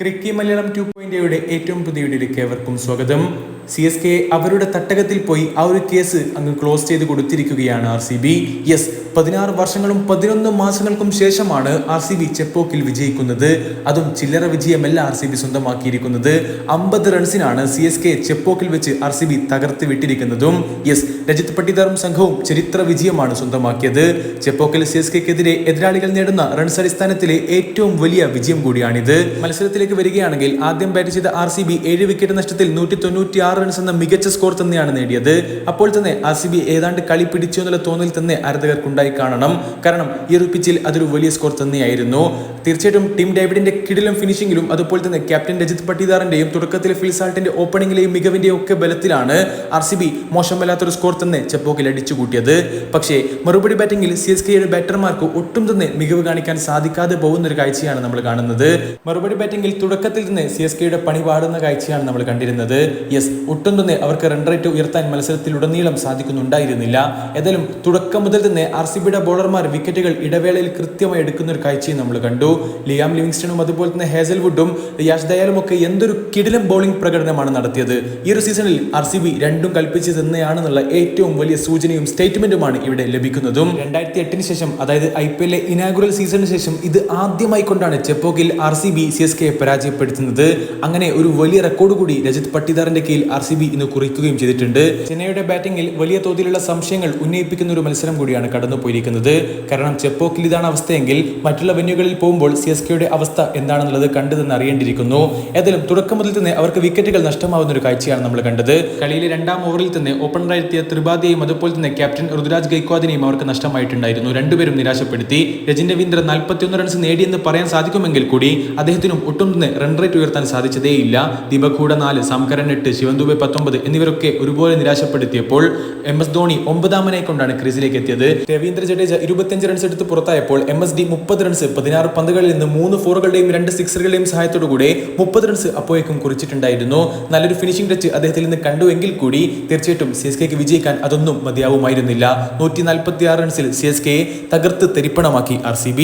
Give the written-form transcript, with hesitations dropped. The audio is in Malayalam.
ക്രിക്കി മലയാളം 2.0യുടെ ഏറ്റവും പുതിയ വീഡിയോയിലേക്ക് ഏവർക്കും സ്വാഗതം. CSK അവരുടെ തട്ടകത്തിൽ പോയി ആ ഒരു കേസ് അങ്ങ് ക്ലോസ് ചെയ്ത് കൊടുത്തിരിക്കുകയാണ് RCB. 16 വർഷങ്ങളും 11 മാസങ്ങൾക്കും ശേഷമാണ് RCB ചെപ്പോക്കിൽ വിജയിക്കുന്നത്. അതും ചില്ലറ വിജയമല്ല RCB സ്വന്തമാക്കിയിരിക്കുന്നത്. 50 റൺസിനാണ് CSK ചെപ്പോക്കിൽ വെച്ച് RCB തകർത്ത് വിട്ടിരിക്കുന്നതും. രജിത് പട്ടിദാറും സംഘവും ചരിത്ര വിജയമാണ് സ്വന്തമാക്കിയത്. ചെപ്പോക്കിൽ CSKക്കെതിരെ എതിരാളികൾ നേടുന്ന റൺസ് അടിസ്ഥാനത്തിലെ ഏറ്റവും വലിയ വിജയം കൂടിയാണിത്. മത്സരത്തിലേക്ക് വരികയാണെങ്കിൽ ആദ്യം ബാറ്റ് ചെയ്ത RCB 7 വിക്കറ്റ് നഷ്ടത്തിൽ 196 റൺസ് എന്ന മികച്ച സ്കോർ തന്നെയാണ് നേടിയത്. അപ്പോൾ തന്നെ RCB ഏതാണ്ട് കളി പിടിച്ചു എന്നുള്ള തോന്നൽ തന്നെ ആരാധകർക്കുണ്ടായി കാണണം. കാരണം ഈ ഒരു പിച്ചിൽ അതൊരു വലിയ സ്കോർ തന്നെയായിരുന്നു. തീർച്ചയായിട്ടും ടിം ഡേവിഡിന്റെ കിടിലം ഫിനിഷിംഗിലും അതുപോലെ തന്നെ ക്യാപ്റ്റൻ രജിത് പട്ടിദാറിന്റെയും തുടക്കത്തിലെ ഫിൽ സാൾട്ടിന്റെ ഓപ്പണിംഗിലെയും മികവിന്റെയും ഒക്കെ ബലത്തിലാണ് RCB മോശമല്ലാത്തൊരു സ്കോർ തന്നെ ചെപ്പോക്കിൽ അടിച്ചുകൂട്ടിയത്. പക്ഷേ മറുപടി ബാറ്റിംഗിൽ CSKയുടെ ബാറ്റർമാർക്ക് ഒട്ടും തന്നെ മികവ് കാണിക്കാൻ സാധിക്കാതെ പോകുന്ന ഒരു കാഴ്ചയാണ് നമ്മൾ കാണുന്നത്. മറുപടി ബാറ്റിംഗിൽ തുടക്കത്തിൽ തന്നെ CSKയുടെ പണി പാടുന്ന കാഴ്ചയാണ് നമ്മൾ കണ്ടിരുന്നത്. ഒട്ടും തന്നെ അവർക്ക് റൺ റേറ്റ് ഉയർത്താൻ മത്സരത്തിലുടനീളം സാധിക്കുന്നുണ്ടായിരുന്നില്ല. ഏതായാലും തുടക്കം മുതൽ തന്നെ RCBയുടെ ബോളർമാർ വിക്കറ്റുകൾ ഇടവേളയിൽ കൃത്യമായി എടുക്കുന്ന ഒരു കാഴ്ചയും നമ്മൾ കണ്ടു. ലിയാം ലിവിങ്സ്റ്റണും അതുപോലെ തന്നെ ഹേസൽവുഡും യാഷ് ദയാലും ഒക്കെ എന്തൊരു കിടിലം ബോളിംഗ് പ്രകടനമാണ് നടത്തിയത്. ഈ ഒരു സീസണിൽ RCB രണ്ടും കൽപ്പിച്ച് തന്നെയാണെന്നുള്ള ഏറ്റവും വലിയ സൂചനയും സ്റ്റേറ്റ്മെന്റുമാണ് ഇവിടെ ലഭിക്കുന്നതും. 2008 ശേഷം, അതായത് IPL ഇനാഗുറൽ സീസണിന് ശേഷം ഇത് ആദ്യമായി കൊണ്ടാണ് ചെപ്പോക്കിൽ RCB CSKയെ പരാജയപ്പെടുത്തുന്നത്. അങ്ങനെ ഒരു വലിയ റെക്കോർഡ് കൂടി രജിത് പട്ടിദാറിന്റെ കീഴിൽ RCB ഇന്ന് കുറിക്കുകയും ചെയ്തിട്ടുണ്ട്. ചെന്നൈയുടെ ബാറ്റിംഗിൽ വലിയ തോതിലുള്ള സംശയങ്ങൾ ഉന്നയിപ്പിക്കുന്ന ഒരു മത്സരം കൂടിയാണ് കടന്നു പോയിരിക്കുന്നത്. കാരണം ചെപ്പോക്കിൽ ഇതാണ് അവസ്ഥയെങ്കിൽ മറ്റുള്ള വെന്യൂകളിൽ പോകുമ്പോൾ CSKയുടെ അവസ്ഥ എന്താണെന്നുള്ളത് കണ്ടതെന്ന് അറിയേണ്ടിയിരിക്കുന്നു. ഏതായാലും തുടക്കം മുതൽ തന്നെ അവർക്ക് വിക്കറ്റുകൾ നഷ്ടമാവുന്ന ഒരു കാഴ്ചയാണ് നമ്മൾ കണ്ടത്. കളിയിലെ രണ്ടാം ഓവറിൽ തന്നെ ഓപ്പണറായെത്തിയ ത്രിപാഠിയെയും അതുപോലെ തന്നെ ക്യാപ്റ്റൻ ഋതുരാജ് ഗൈക്വാദിനെയും അവർക്ക് നഷ്ടമായിട്ടുണ്ടായിരുന്നു. രണ്ടുപേരും നിരാശപ്പെടുത്തി. രജിൻ രവീന്ദ്ര 41 റൺസ് നേടിയെന്ന് പറയാൻ സാധിക്കുമെങ്കിൽ കൂടി അദ്ദേഹത്തിനും ഒട്ടും തന്നെ റൺ റേറ്റ് ഉയർത്താൻ സാധിച്ചതേയില്ല. ദീപക് ഹൂഡ 4, സാംകരൻ 8, ശിവൻ ദുബെ 19 എന്നിവരൊക്കെ ഒരുപോലെ നിരാശപ്പെടുത്തിയപ്പോൾ MS ധോണി 9ാമനായി കൊണ്ടാണ് ക്രീസിലേക്ക് എത്തിയത്. രവീന്ദ്ര ജഡേജ 25 റൺസ് എടുത്ത് പുറത്തായപ്പോൾ MSD 30 റൺസ് 16 പന്തുകളിൽ നിന്ന് 3 ഫോറുകളുടെയും 2 സിക്സറുകളുടെയും സഹായത്തോടുകൂടെ 30 റൺസ് അപ്പോഴേക്കും കുറിച്ചിട്ടുണ്ടായിരുന്നു. നല്ലൊരു ഫിനിഷിംഗ് ടച്ച് അദ്ദേഹത്തിൽ നിന്ന് കണ്ടുവെങ്കിൽ കൂടി തീർച്ചയായിട്ടും CSKക്ക് വിജയിക്കാൻ അതൊന്നും മതിയാവുമായിരുന്നില്ല. 146 റൺസിൽ CSKയെ തകർത്ത് തെരിപ്പണമാക്കി RCB.